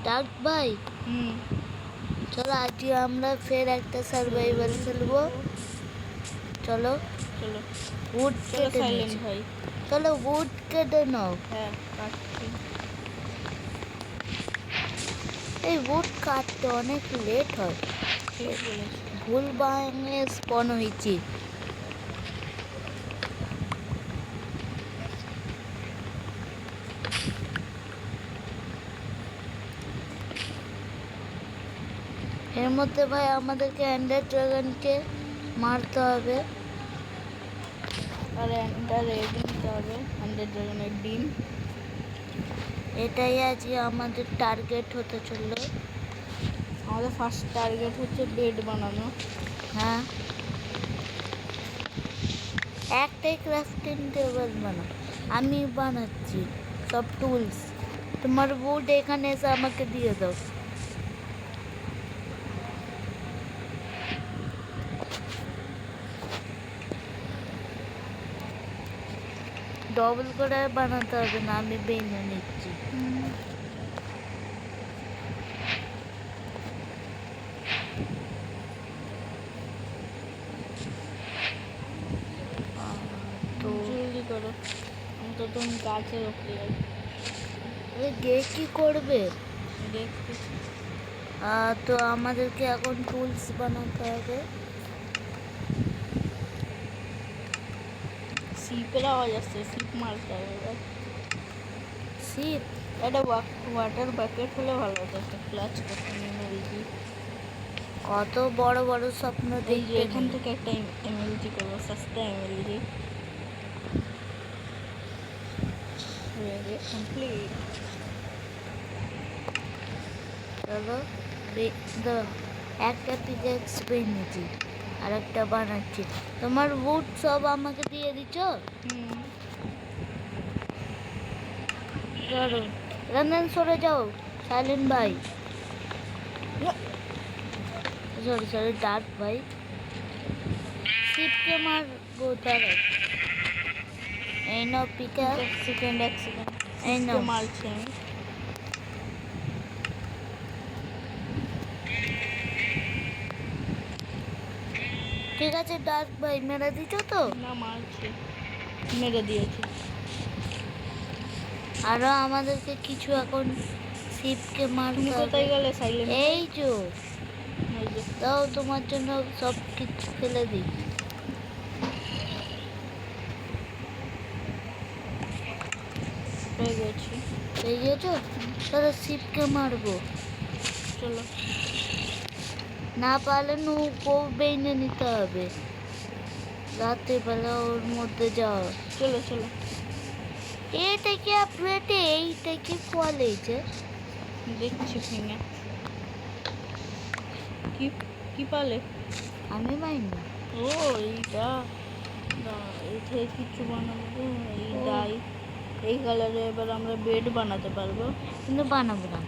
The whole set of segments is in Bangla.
ডাক ভাই চলো আজকে আমরা ফের একটা সার্ভাইভাল খেলবো। চলো চলো উড চলো কেটে সাইলেন্ট নিচ্ছি। ভাই। চলো উড কেটে নাও। হ্যাঁ কাটছি। এই উড কাটতে অনেক লেট হয়। ঠিক বলেছি। ভুল ভাঙে স্পন হয়েছি। এর মধ্যে ভাই আমাদেরকে এন্ডার ড্রাগনকে মারতে হবে। আর এন্টার এগ নিতে হবে 100 ড্রাগনের ডিম। এটাই আজকে আমাদের টার্গেট হতে চললো। আমাদের ফার্স্ট টার্গেট হচ্ছে বেড বানানো। হ্যাঁ একটাই ক্রাফটিং টেবিল বানাও। আমি বানাচ্ছি সব টুলস। তোমার উড এখানে এসে আমাকে দিয়ে দাও। ডবল করে বানাতে হবে না, আমি বেঁধে নিচ্ছি। তো জলদি করো, আমি তো তুমি গাছে রখতে যাই। গে কি করবে? দেখতেছি। তো আমাদেরকে এখন টুলস বানাতে হবে। সিপের আওয়াজ আসছে, সিপ মারতে হবে এবার। শিপ একটা ওয়াটার বাকেট হলে ভালো হতো, একটা ক্লাচ করতে এমএলজি। কত বড় বড় স্বপ্ন এই যে দেখতে এখান নেই। থেকে একটা এমএলজি করবো, সস্তা এমএলজি। হয়ে গে কমপ্লিট। চলো একটা পিকেক্স পেয়েছি আর একটা বানাচ্ছি। তোমার উড সব আমাকে দিয়ে দিচ্ছ। চলো রঞ্জন সরে যাও। সাইলেন্ট ভাই, সরি সরি ডার্ক ভাই। শিপকে মারবো তারা। এই নাও পিকেক্স। এক সেকেন্ড এই নাও। মারছি আমি। ঠিক আছে ডার্ক ভাই, মেরে দিচ্ছ তো? না মারছি, মেরে দিয়েছি। আরো আমাদেরকে কিছু এখন শিপকে তুমি মারতে কোথায় হবে। গেলে সাইলেন্ট? এই যে এই যে দাও, তোমার জন্য সব কিছু ফেলে দিই। হয়ে গেছি। পেয়ে গেছো? তাহলে শিপকে মারবো। চলো না পারলে নৌকো বেঁধে নিতে হবে। রাত্রিবেলা ওর মধ্যে যাওয়া। চলো চলো। এইটা কি আপডেটে? এইটা কি কলেজে? দেখছি ভেঙে। কি কি পালে? আমি পাইনি। ও এইটা, এই থেকে কিছু বানাবো। এই ও। ডাই, এই কালারে এবার আমরা বেড বানাতে পারবো। কিন্তু বানাবো না।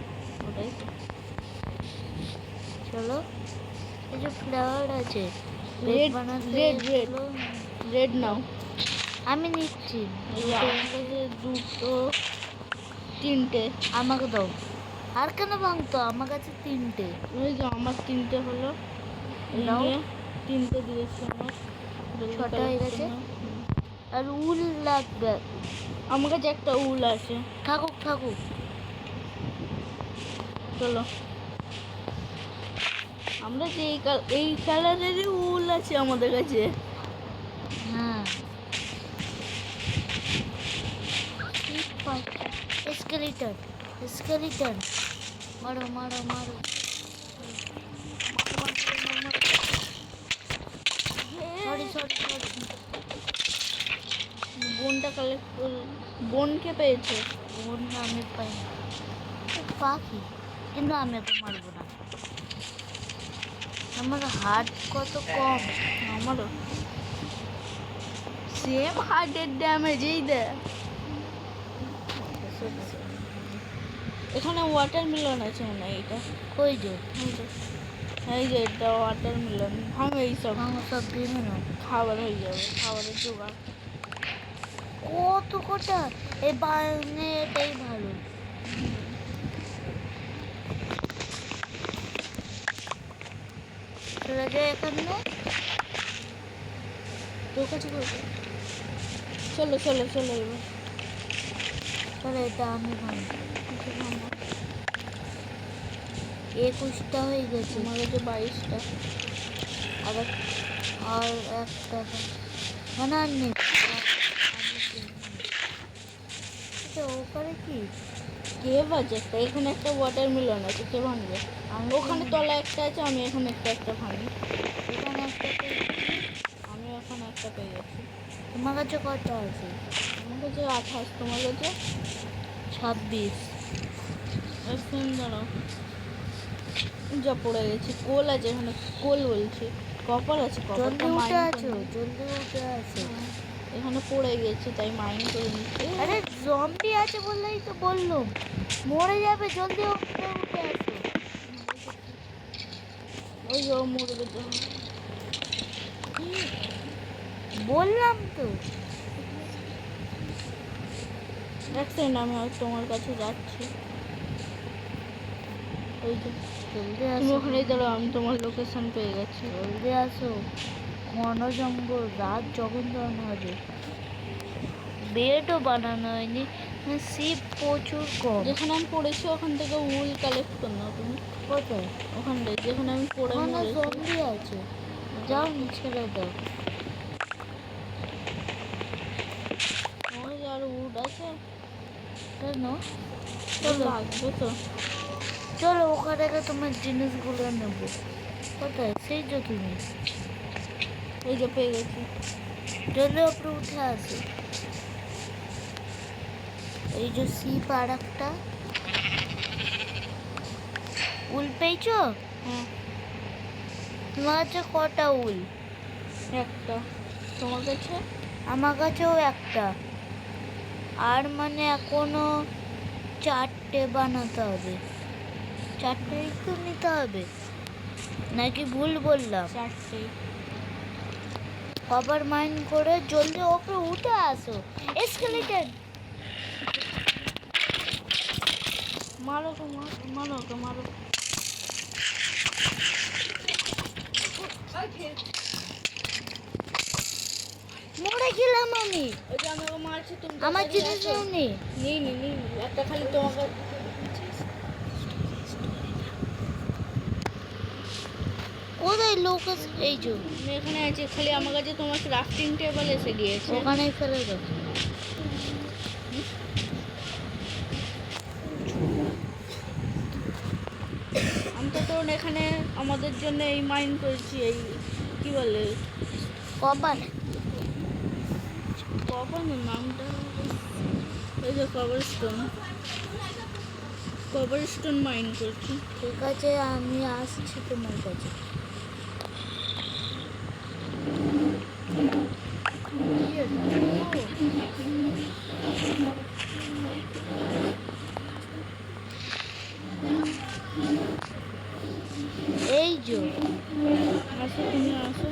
ওটাই তো। চলো এই যে ফ্লাওয়ার আছে রেড বানাতে রেড রেড চলো। রেড নাও। আমি নিচ্ছি। এই আমার কাছে দুটো, তিনটে। আমাকে দাও। আর কেন ভাঙতো? আমার কাছে তিনটে। ওই যে আমার তিনটে হলো, এই দাও। নিয়ে তিনটে দিয়েছি আমার। ছটা হয়ে গেছে। আর উল লাগবে। আমার কাছে একটা উল আছে। থাকুক থাকুক। চলো, আমরা যে এই কালারেরই উল আছে আমাদের কাছে। হ্যাঁ স্কেলিটন স্কেলিটন মারো মারো মারো। Sorry sorry sorry. বোনটা কালেক্ট করে, বোনকে পেয়েছে। ওর আমি পাই না। পাখি, কিন্তু আমি ওকে মারবো না। আমার হার্ট কত কম। আমারও সেম হার্টের ড্যামেজ। এই দে, এখানে ওয়াটারমেলন আছে মনে হয়। এটা কই যে এই যে এটা ওয়াটারমেলন। ভাঙো এইসব, ভাঙো সব দিয়ে না। খাবার হয়ে যাবে, খাবারের জোগাড়। কত কটা এই বাঙে, এটাই ভালো। যায় এখানে? তোর কাছে করবো। চলো চলো চলো এবার। তাহলে এটা আমি ভাঙবো। কিছু ভাঙবো। 21টা হয়ে গেছে। আমার কাছে 22টা। আর আর একটা মানে আর নেই। আচ্ছা ওখানে কি? কেভ আছে একটা, এখানে একটা ওয়াটারমেলন আছে, কে ভাঙবে? আমি ওখানে তলা একটা আছে, আমি এখানে একটা ভাঙি। এখানে একটা পেয়েছি। আমি এখন একটা পেয়ে গেছি। তোমার কাছে কত আছে? আমার কাছে 28, তোমার কাছে? 26। এক সেকেন্ড দাঁড়াও, যা পড়ে গেছি। কোল আছে এখানে, কোল বলছি, কপার আছে, জলদি কপারটা উঠে মাইন আছো, করে জলদি উঠে আছো। এখানে পড়ে গেছে তাই মাইন করে নিচ্ছে। আরে জম্বি আছে বললেই তো বললাম, মরে যাবে, জলদি উঠে উঠে আসো। ওই ও মরবে তো। বললাম তো। এক সেকেন্ড, আমি আর তোমার কাছে যাচ্ছি। ওই যে জলদি তুমি আসো, ওখানেই দাঁড়াও, আমি তোমার লোকেশন পেয়ে গেছি। জলদি আসো। ঘন জঙ্গল, রাত যখন তখন হবে। বেডও বানানো হয়নি, শিপ প্রচুর কম। যেখানে আমি পড়েছি ওখান থেকে উল কালেক্ট কর নাও তুমি। কোথায়? ওখানটায় যেখানে আমি পড়ে ওখানে মরেছি। জম্বি আছে, যাও ছেড়ে দাও। ওই যে আর উড আছে, কেন? তো লাগবে তো। চলো ওখানে থেকে তোমার জিনিসগুলো নেবো। কোথায়? সেই যে তুমি এই যে পেয়ে গেছি। জলদি উপরে উঠে আসো। এই যে শিপ আর একটা উল পেয়েছো? হ্যাঁ তোমার কাছে কটা উল? একটা। তোমার কাছে? আমার কাছেও একটা। আর মানে এখনো 4টে বানাতে হবে। 4টে তো নিতে হবে, নাকি ভুল বললাম? 4টে। কভার মাইন করে জলদি ওপরে উঠে আসো। এসকেলেটন মারো তো, মারো তো, মারো। মরে গেলাম আমি। ওই যে আমাকে মারছে তুমি। আমার জিনিস নেই। নেই নি নি, একটা খালি তোমাকে। কোথায় লোক আছে? এই যে আমি এখানে আছি, খালি আমার কাছে তোমার ক্রাফটিং টেবিল এসে গিয়েছে। ওখানেই ফেলে দাও। আমি তো তোর এখানে আমাদের জন্য এই মাইন করেছি, এই কি বলে কপার কখন নামটা, এই যে কভার স্টোন মাইন করছি। ঠিক আছে, আমি আসছি তোমার কাছে। এই যে আসো, তুমি আসো।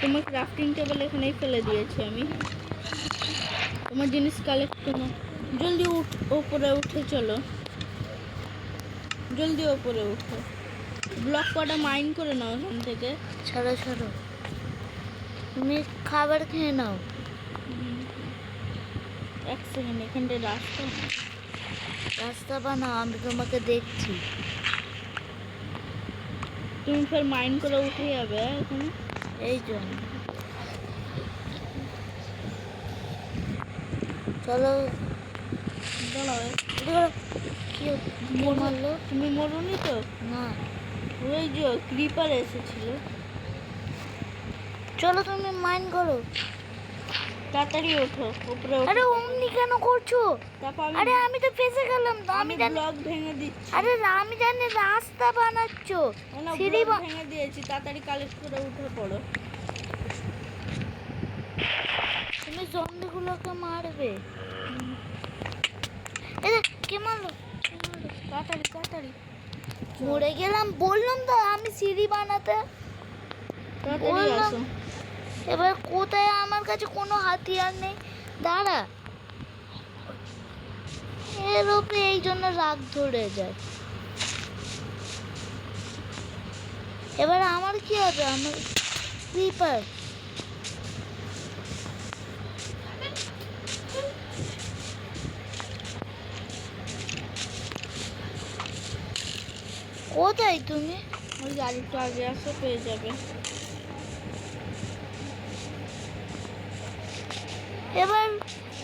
তোমার ক্রাফটিং টেবিল এখানেই ফেলে দিয়েছি আমি। তোমার জিনিস কালেক্ট করো, জলদি ওপরে উঠে চলো, জলদি ওপরে উঠো। ব্লক কটা মাইন করে নাও এখান থেকে। ছাড়ো ছাড়ো, তুমি খাবার খেয়ে নাও। এক সেকেন্ড, এখানটায় রাস্তা বানাও, আমি তোমাকে দেখছি। তুমি ফের মাইন করে উঠে যাবে এখানে। এই জন্য চলো। দাঁড়াও, কি মারলো? তুমি মরুনি তো? না, ওই যে ক্রিপার এসেছিল। চলো তুমি মাইন করো। তাড়াতাড়ি ওঠো উপরে। আরে অমনি কেন করছো? তারপর আরে আমি তো ফেসে গেলাম তো। আমি জানি, ব্লক ভেঙে দিচ্ছি। আরে আমি জানি রাস্তা বানাচ্ছো। না, সিঁড়ি ব্লক ভেঙে দিয়েছি, তাড়াতাড়ি কালেক্ট করে উঠে পড়ো। তুমি জম্বিগুলোকে মারবে। এই যে, কে মারলো? তাড়াতাড়ি তাড়াতাড়ি মরে গেলাম, বললাম তো আমি সিঁড়ি বানাতে। তাড়াতাড়ি বললাম। আসো। এবার কোথায়? আমার কাছে কোনো হাতিয়ার নেই। দাঁড়া, এর উপরে এই জন্য রাগ ধরে যায়। এবার আমার কি হবে? আমার ক্রিপার। কোথায় তুমি? ওই যে আরেকটু আগে আসো, পেয়ে যাবে। এবার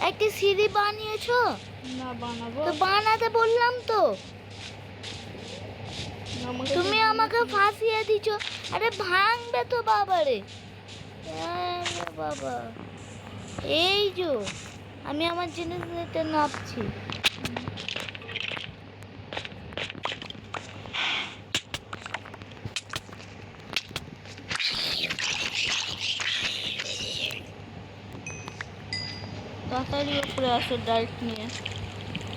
একটা সিঁড়ি বানিয়েছো? না বানাবো। তো বানাতে বললাম তো, আমাকে তুমি তো আমাকে ফাঁসিয়ে দিছো। আরে ভাঙবে তো বাবারে। আরে বাবা, এই যে আমি আমার জিনিস নিতে নামছি। তাড়াতাড়ি উপরে আসো ডাইরেক্ট নিয়ে।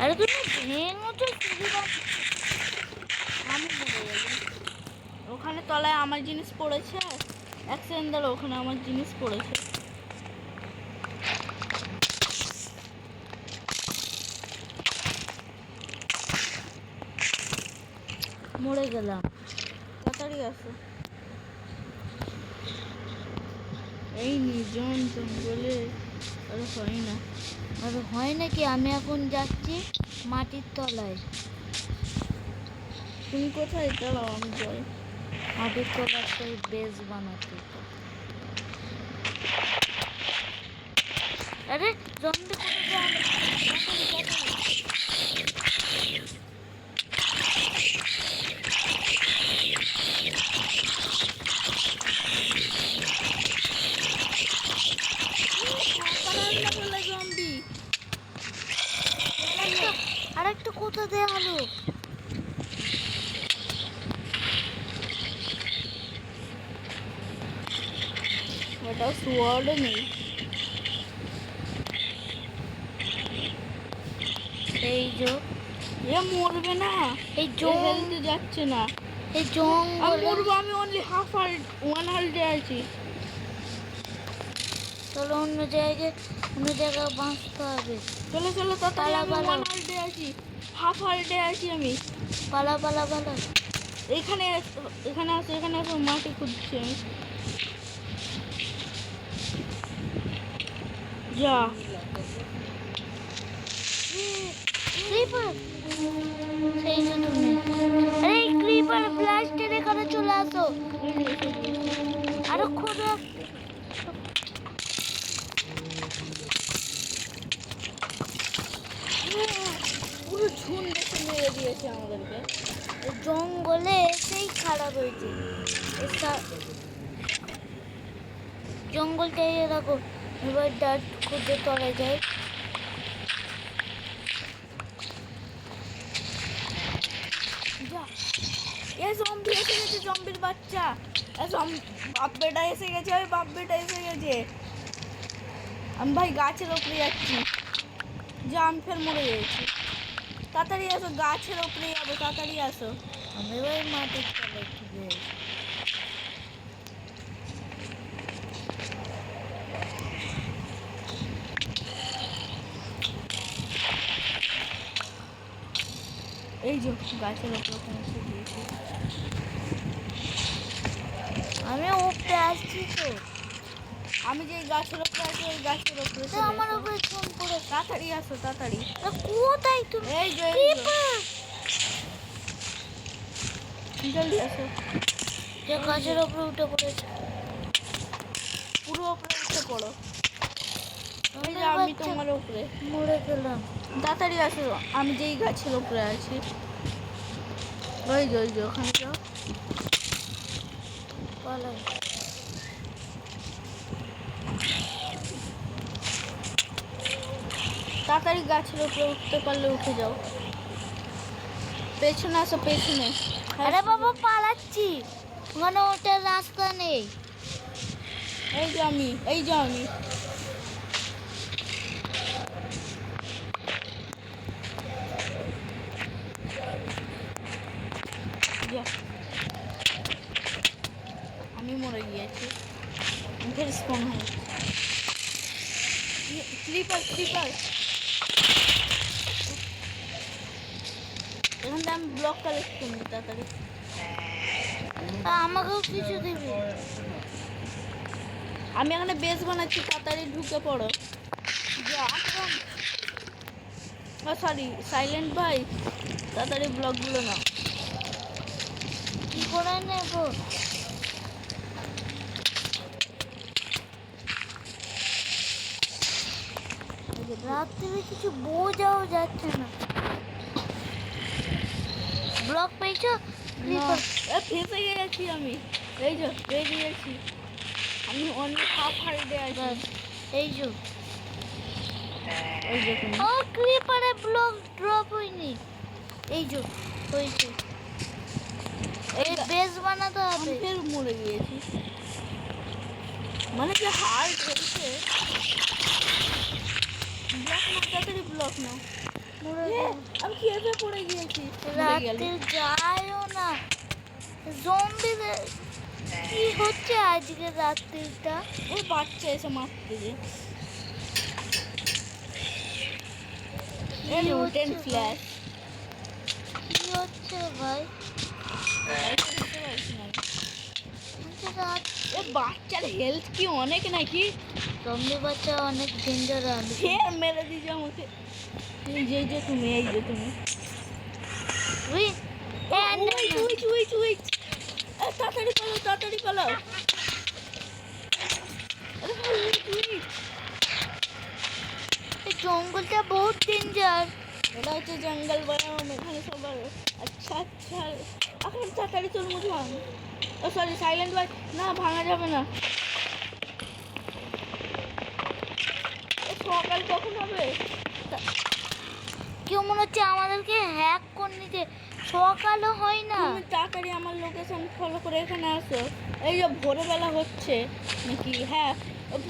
আরে তুমি ভেঙো তো সিঁড়ি আমি মরে গেলাম। ওখানে তলায় আমার জিনিস পড়েছে। এক সেকেন্ড দাঁড়াও, ওখানে আমার জিনিস পড়েছে। মরে গেলাম। তাড়াতাড়ি আসো। এই নির্জন জঙ্গলে আর হয় না। আর হয় নাকি? আমি এখন যাচ্ছি মাটির তলায়। তুমি কোথায়? দাঁড়াও আমি যাই। মাটির তলায় সেই বেজ বানাতে। আরে জম্বি জম্বি আরেকটা কোথা দেয়া হলো? ওটা সোয়ার্ড নেই। এই যে এ মরবে না। এই হেলতে যাচ্ছে না। এই আমি জঙ্গল। মরবো। আমি অনলি হাফ হার্ট, 1 হার্টে আছি। চলো অন্য জায়গায় বাঁচতে হবে। চলো চলো তাড়াতাড়ি। পালা, আমি পালা। 1 হার্টে আছি, হাফ হার্টে আছি আমি। পালা পালা পালা। এখানে আসো, এখানে আসো। মাটি খুঁজছি আমি। যা। ক্রিপার, সেই যে তুমি। আরে ক্রিপার ব্লাস্টের এখানে চলে আসো। আরে খোদা, পুরো ঝুন দেখে মেরে দিয়েছে আমাদেরকে। এই জঙ্গলে এসেই খারাপ হয়েছে। জঙ্গলটাই এরকম। এবার ডাট খুঁজে তলায় যায়। যা। এ জম্বি এসে গেছে, জম্বির বাচ্চা। বাপ বেটা এসে গেছে, ওই বাপ বেটা এসে গেছে। আমি ভাই গাছের ওপরে যাচ্ছি। যা, আমি ফের মরে গেছি। তাড়াতাড়ি আসো, গাছের ওপরে যাবো, তাড়াতাড়ি আসো। আমি এবার মাটির তলায় খুঁজে আসি। এই যে গাছের ওপরে পৌঁছে দিয়েছি। আমি উপরে আসছি তো। আমি যে গাছের ওপরে আছি, ওই গাছের ওপরে তো আমার উপরে ফোন করে। তাড়াতাড়ি আসো, তাড়াতাড়ি। কোথায় তুমি? এই যে ক্রিপার, জলদি আসো। যে গাছের উপরে উঠে পড়েছে। পুরো ওপরে উঠে পড়ো। এই যে আমার আমি বাচ্চা তোমার উপরে। মরে গেলাম। তাড়াতাড়ি আসো, আমি যেই গাছের উপরে আছি। ওই যে ওখানে যাও। পালাই। তাড়াতাড়ি গাছের উপরে উঠতে পারলে উঠে যাও। পেছনে আসো, পেছনে। আরে বাবা পালাচ্ছি, ওখানে ওঠার রাস্তা নেই। এই যে আমি। যা। আমি মরে গিয়েছি। ফের স্পন হয়েছে। ক্লিপার এখান থেকে আমি ব্লক কালেক্ট করি তাড়াতাড়ি। আমাকেও কিছু দিবি। আমি এখানে বেস বানাচ্ছি, তাড়াতাড়ি ঢুকে পড়ো। সরি সাইলেন্ট ভাই, তাড়াতাড়ি ব্লকগুলো নাও। কি করে নেব? রাত্রে কিছু বোঝাও যাচ্ছে না। ব্লক পেয়েছো? ফেসে গেছি আমি। এই যে পেয়ে গিয়েছি আমি, অনেক হাফ হাইডে আছি। এই যে এই যে তুমি। ও ক্রিপারে ব্লক ড্রপ হয়নি। এই যে হয়েছে। এই বেস বানাতে আমি হবে। ফের মরে গিয়েছি, মানে যে হার্ড হয়েছে। ব্লক নাও, তাড়াতাড়ি ব্লক নাও। আমি কিভাবে পড়ে গিয়েছি? রাতে যাইও না। জম্বিদের কি হচ্ছে আজকে রাত্রিটা? ওই বাচ্চা এসে মারতে যে কি লুটেন হচ্ছে ফ্ল্যাশ। কি হচ্ছে ভাই? বাচ্চার হেলথ কি অনেক নাকি? জম্বি বাচ্চা অনেক ডেঞ্জারাস। ফের মেরে দিয়েছে আমাকে। এই যে তুমি, এই যে তুমি। উইট উইট তাড়াতাড়ি পালাও, তাড়াতাড়ি পালাও। আরে ভাই উইট। এই জঙ্গলটা বহুত ডেঞ্জার। এটা হচ্ছে জঙ্গল বানাম এখানে সবার। আচ্ছা আচ্ছা, এখন তাড়াতাড়ি তোর মুখে ভাঙ। ও সরি সাইলেন্ট ভাই, না ভাঙা যাবে না। সকাল কখন হবে? কেউ মনে হচ্ছে আমাদেরকে হ্যাক করে নিতে। সকালও হয় না। তুমি তাড়াতাড়ি আমার লোকেশন ফলো করে এখানে আসো। এই যে ভোরবেলা হচ্ছে নাকি? হ্যাঁ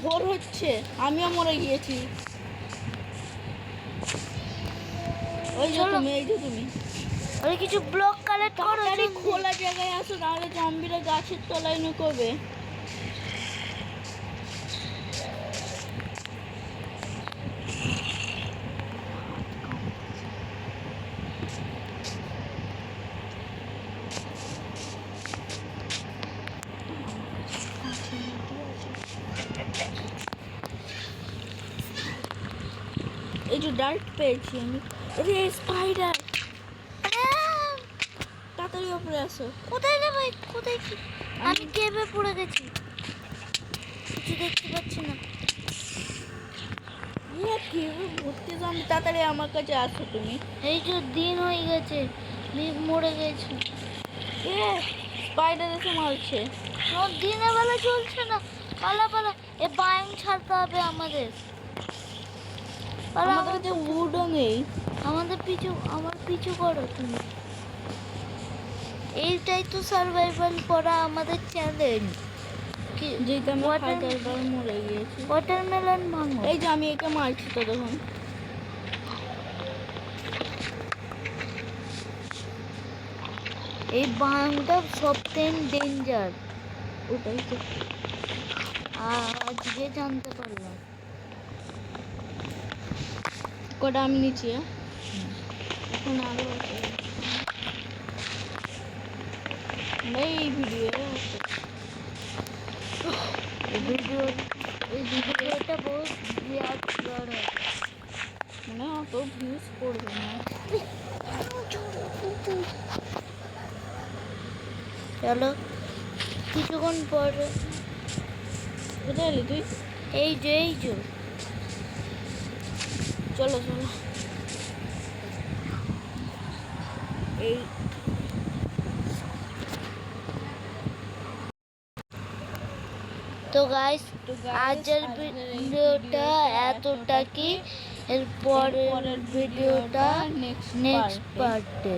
ভোর হচ্ছে, আমিও মরে গিয়েছি। ওই যে তুমি, এই যে তুমি। আরে কিছু ব্লক কালেক্ট করো। তাড়াতাড়ি খোলা জায়গায় আসো, নাহলে জম্বিরা গাছের তলায় নুকোবে। এই যে ডার্ট পেয়েছি আমি। রে স্পাইডার, তাড়াতাড়ি উপরে আসো। কোথায় রে ভাই? কোথায় কি? আমি কেবে পড়ে গেছি, কিছু দেখতে পাচ্ছি না। কিভাবে ঘুরতে যাবো? তাড়াতাড়ি আমার কাছে আসো তুমি। এই যে দিন হয়ে গেছে, মরে গেছি। স্পাইডার এসে মারছে। দিনের বেলা চলছে না। পালা পালা, এ বায়ং ছাড়তে হবে আমাদের। পালা, আমাদের কাছে উডও নেই। আমার পিছু করো তুমি। এইটাই তো সার্ভাইভাল করা আমাদের চ্যালেঞ্জ। কি যেটা আমি হাজারবার মরে গিয়েছি। ওয়াটারমেলন ভাঙো। এই যে আমি একে মারছি তো, দেখুন। এই বাংটা সবথেকে ডেঞ্জার। ওটাই তো আজকে জানতে পারলাম। কটা আমি নিচ্ছি। এখন আরো আছে এই ভিডিওটা বহুত বিরাট বড়, মানে অত ভিউজ করবে না। চলো কিছুক্ষণ পর। কোথায় এলি তুই? এই যে চলো চলো। এই তো গাইস আজকের ভিডিওটা এতটা কি, এর পরের ভিডিওটা নেক্সট পার্টে।